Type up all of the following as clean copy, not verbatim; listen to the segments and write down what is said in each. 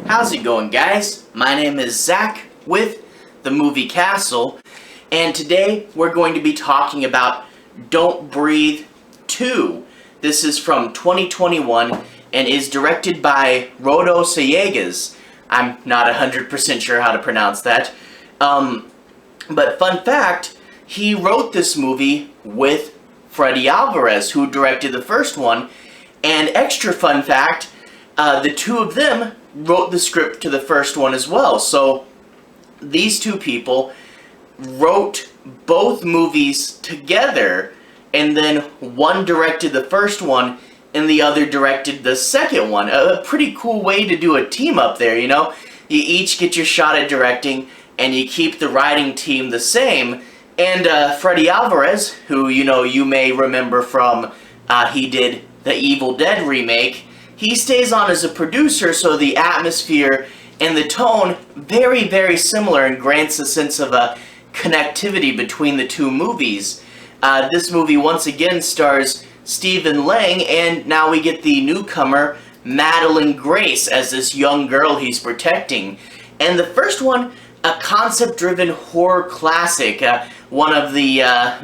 How's it going, guys? My name is Zach with the Movie Castle, and today we're going to be talking about Don't Breathe 2. This is from 2021 and is directed by Rodo Sayagues. I'm not 100% sure how to pronounce that. But fun fact, he wrote this movie with Fede Alvarez, who directed the first one. And extra fun fact, the two of them wrote the script to the first one as well. So these two people wrote both movies together, and then one directed the first one and the other directed the second one. A pretty cool way to do a team up there, you know? You each get your shot at directing and you keep the writing team the same. And Fede Alvarez, who you may remember from he did the Evil Dead remake, he stays on as a producer, so the atmosphere and the tone very, very similar and grants a sense of a connectivity between the two movies. This movie once again stars Stephen Lang, and now we get the newcomer Madelyn Grace as this young girl he's protecting. And the first one, a concept-driven horror classic, one of the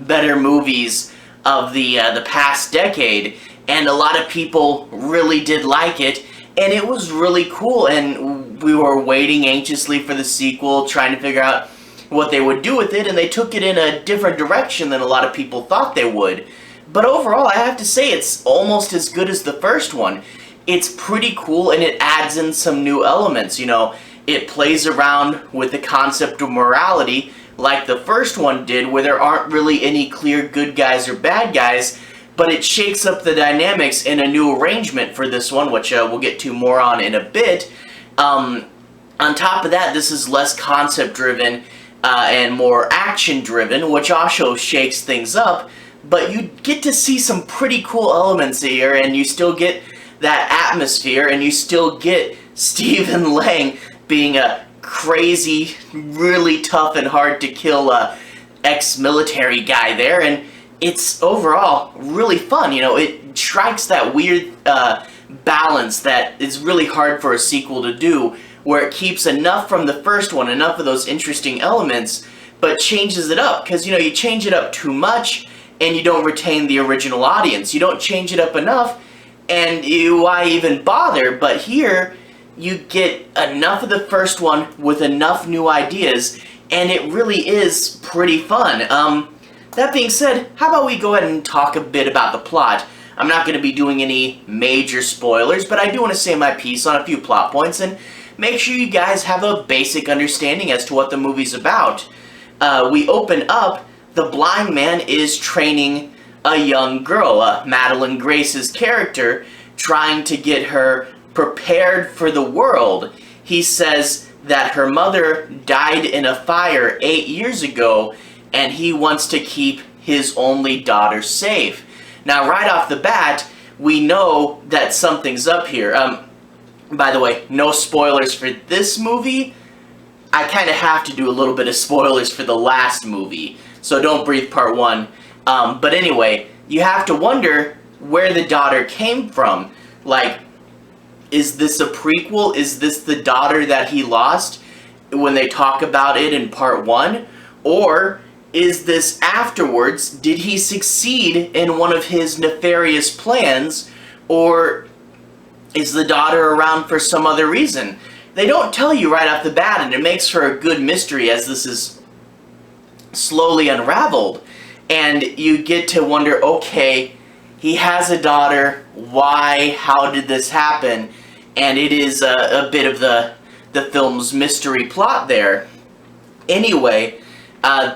better movies of the past decade, and a lot of people really did like it, and it was really cool, and we were waiting anxiously for the sequel, trying to figure out what they would do with it, and they took it in a different direction than a lot of people thought they would. But overall, I have to say, it's almost as good as the first one. It's pretty cool, and it adds in some new elements, It plays around with the concept of morality, like the first one did, where there aren't really any clear good guys or bad guys, but it shakes up the dynamics in a new arrangement for this one, which we'll get to more on in a bit. On top of that, this is less concept-driven and more action-driven, which also shakes things up, but you get to see some pretty cool elements here, and you still get that atmosphere, and you still get Stephen Lang being a crazy, really tough and hard to kill ex-military guy there, and it's overall really fun. It strikes that weird balance that is really hard for a sequel to do, where it keeps enough from the first one, enough of those interesting elements, but changes it up, because you change it up too much and you don't retain the original audience. You don't change it up enough, and why even bother? But here you get enough of the first one with enough new ideas, and it really is pretty fun. That being said, how about we go ahead and talk a bit about the plot? I'm not going to be doing any major spoilers, but I do want to say my piece on a few plot points and make sure you guys have a basic understanding as to what the movie's about. We open up, the blind man is training a young girl, Madelyn Grace's character, trying to get her prepared for the world. He says that her mother died in a fire 8 years ago, and he wants to keep his only daughter safe. Now, right off the bat, we know that something's up here. By the way, no spoilers for this movie. I kind of have to do a little bit of spoilers for the last movie, so Don't Breathe Part 1. But anyway, you have to wonder where the daughter came from. Like, is this a prequel? Is this the daughter that he lost when they talk about it in Part 1? Or is this afterwards? Did he succeed in one of his nefarious plans? Or is the daughter around for some other reason? They don't tell you right off the bat, and it makes for a good mystery as this is slowly unraveled. And you get to wonder, okay, he has a daughter, why, how did this happen? And it is a bit of the film's mystery plot there. Anyway,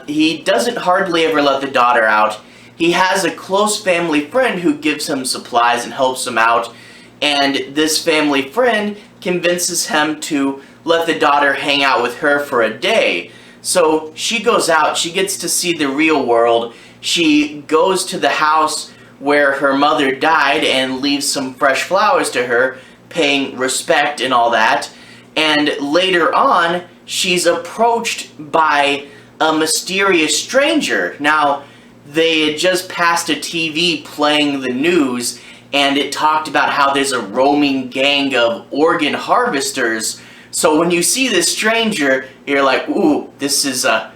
he doesn't hardly ever let the daughter out. He has a close family friend who gives him supplies and helps him out, and this family friend convinces him to let the daughter hang out with her for a day. So she goes out, she gets to see the real world, she goes to the house where her mother died and leaves some fresh flowers to her, paying respect and all that, and later on, she's approached by a mysterious stranger. Now, they had just passed a TV playing the news, and it talked about how there's a roaming gang of organ harvesters. So when you see this stranger, you're like, ooh, this is a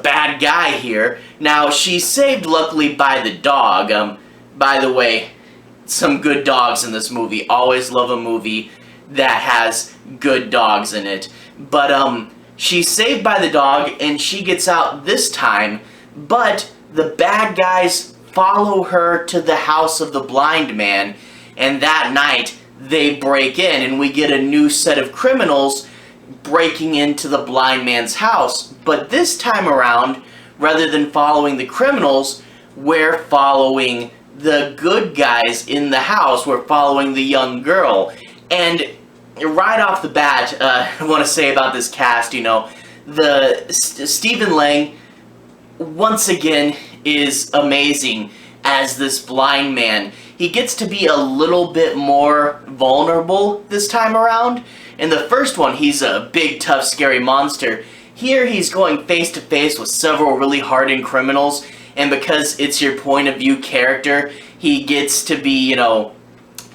bad guy here. Now, she's saved, luckily, by the dog. By the way, some good dogs in this movie. Always love a movie that has good dogs in it. But, she's saved by the dog, and she gets out this time, but the bad guys follow her to the house of the blind man, and that night, they break in, and we get a new set of criminals breaking into the blind man's house. But this time around, rather than following the criminals, we're following the good guys in the house. We're following the young girl. And right off the bat, I want to say about this cast, Stephen Lang, once again, is amazing as this blind man. He gets to be a little bit more vulnerable this time around. In the first one, he's a big, tough, scary monster. Here, he's going face to face with several really hardened criminals, and because it's your point of view character, he gets to be,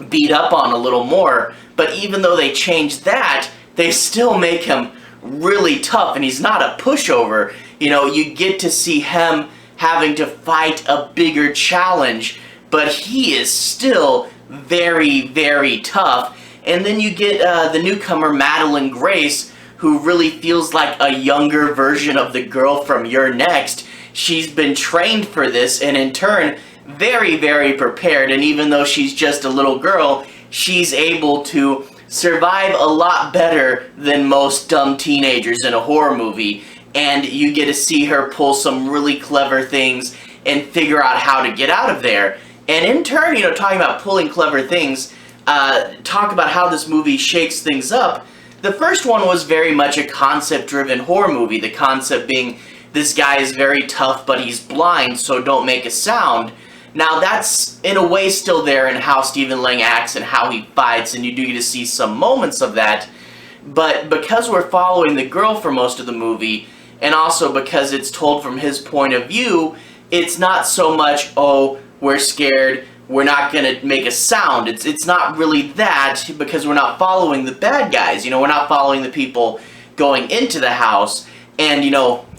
beat up on a little more. But even though they changed that, they still make him really tough, and he's not a pushover. You get to see him having to fight a bigger challenge, but he is still very, very tough. And then you get the newcomer, Madelyn Grace, who really feels like a younger version of the girl from You're Next. She's been trained for this, and in turn, very, very prepared. And even though she's just a little girl, she's able to survive a lot better than most dumb teenagers in a horror movie. And you get to see her pull some really clever things and figure out how to get out of there. And in turn, talking about pulling clever things, talk about how this movie shakes things up. The first one was very much a concept-driven horror movie. The concept being, this guy is very tough, but he's blind, so don't make a sound. Now, that's in a way still there in how Stephen Lang acts and how he fights, and you do get to see some moments of that. But because we're following the girl for most of the movie, and also because it's told from his point of view, it's not so much, oh, we're scared, we're not going to make a sound. It's not really that, because we're not following the bad guys. We're not following the people going into the house. And,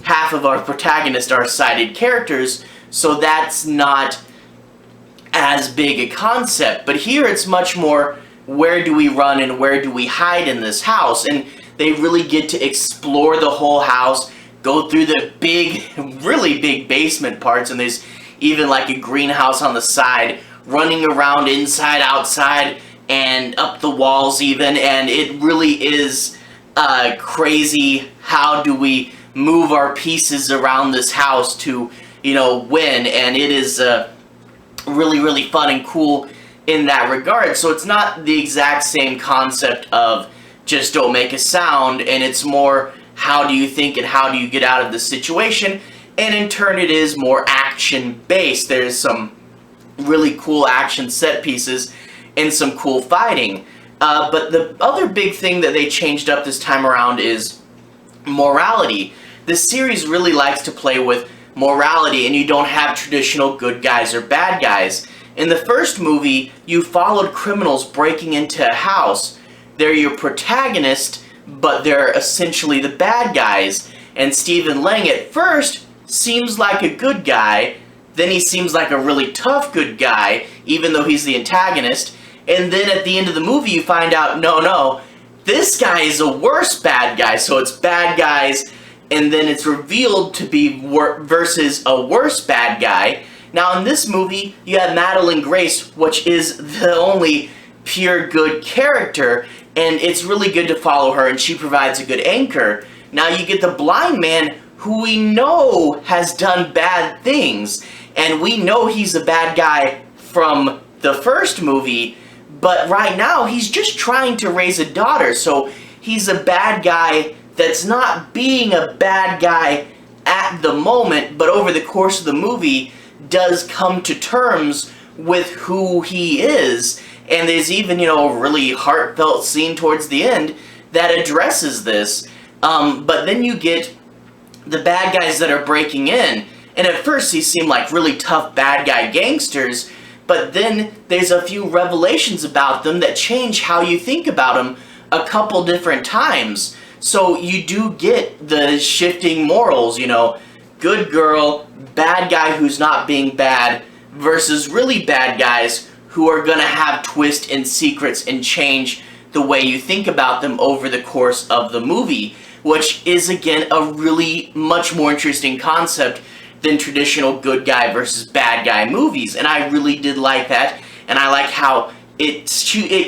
half of our protagonists are sighted characters, so that's not as big a concept. But here it's much more, where do we run and where do we hide in this house? And they really get to explore the whole house, go through the big, really big basement parts, and there's even like a greenhouse on the side, running around inside, outside, and up the walls even, and it really is crazy. How do we move our pieces around this house to, win? And it is really, really fun and cool in that regard. So it's not the exact same concept of just don't make a sound, and it's more, how do you think and how do you get out of the situation? And in turn, it is more action-based. There's some really cool action set pieces and some cool fighting. But the other big thing that they changed up this time around is morality. The series really likes to play with morality, and you don't have traditional good guys or bad guys. In the first movie, you followed criminals breaking into a house. They're your protagonist, but they're essentially the bad guys. And Stephen Lang at first seems like a good guy, then he seems like a really tough good guy, even though he's the antagonist. And then at the end of the movie you find out, no, this guy is a worse bad guy. So it's bad guys, and then it's revealed to be versus a worse bad guy. Now in this movie, you have Madelyn Grace, which is the only pure good character, and it's really good to follow her, and she provides a good anchor. Now you get the blind man, who we know has done bad things, and we know he's a bad guy from the first movie, but right now he's just trying to raise a daughter, so he's a bad guy that's not being a bad guy at the moment, but over the course of the movie does come to terms with who he is. And there's even, a really heartfelt scene towards the end that addresses this. But then you get the bad guys that are breaking in, and at first these seem like really tough bad guy gangsters, but then there's a few revelations about them that change how you think about them a couple different times. So you do get the shifting morals, you know, good girl, bad guy who's not being bad, versus really bad guys who are gonna have twists and secrets and change the way you think about them over the course of the movie, which is again a really much more interesting concept than traditional good guy versus bad guy movies. And I really did like that, and I like how it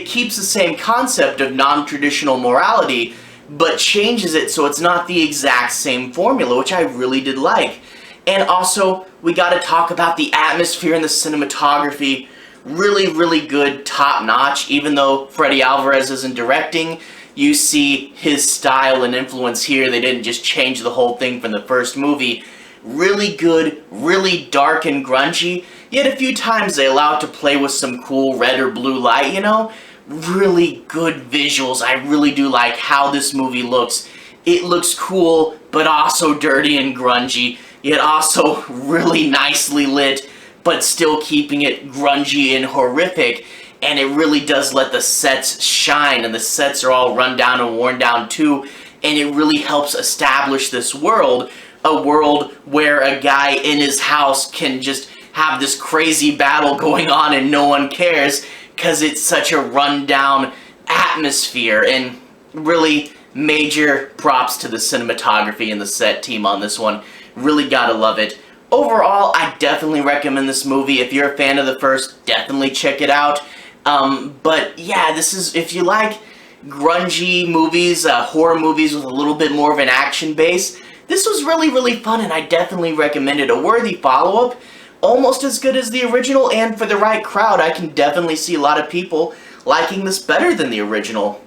keeps the same concept of non-traditional morality, but changes it so it's not the exact same formula, which I really did like. And also, we got to talk about the atmosphere and the cinematography. Really, really good, top-notch. Even though Fede Alvarez isn't directing, you see his style and influence here. They didn't just change the whole thing from the first movie. Really good, really dark and grungy, yet a few times they allow it to play with some cool red or blue light, you know? Really good visuals. I really do like how this movie looks. It looks cool, but also dirty and grungy, yet also really nicely lit, but still keeping it grungy and horrific. And it really does let the sets shine, and the sets are all run down and worn down too, and it really helps establish this world, a world where a guy in his house can just have this crazy battle going on and no one cares, because it's such a run-down atmosphere. And really major props to the cinematography and the set team on this one. Really gotta love it. Overall, I definitely recommend this movie. If you're a fan of the first, definitely check it out. But yeah, this is, if you like grungy movies, horror movies with a little bit more of an action base, this was really, really fun, and I definitely recommend it. A worthy follow-up, almost as good as the original, and for the right crowd, I can definitely see a lot of people liking this better than the original.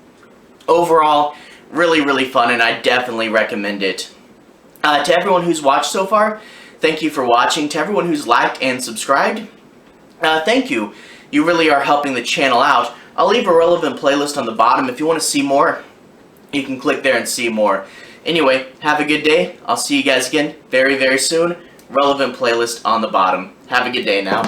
Overall, really, really fun, and I definitely recommend it. To everyone who's watched so far, thank you for watching. To everyone who's liked and subscribed, thank you. You really are helping the channel out. I'll leave a relevant playlist on the bottom. If you want to see more, you can click there and see more. Anyway, have a good day. I'll see you guys again very, very soon. Relevant playlist on the bottom. Have a good day now.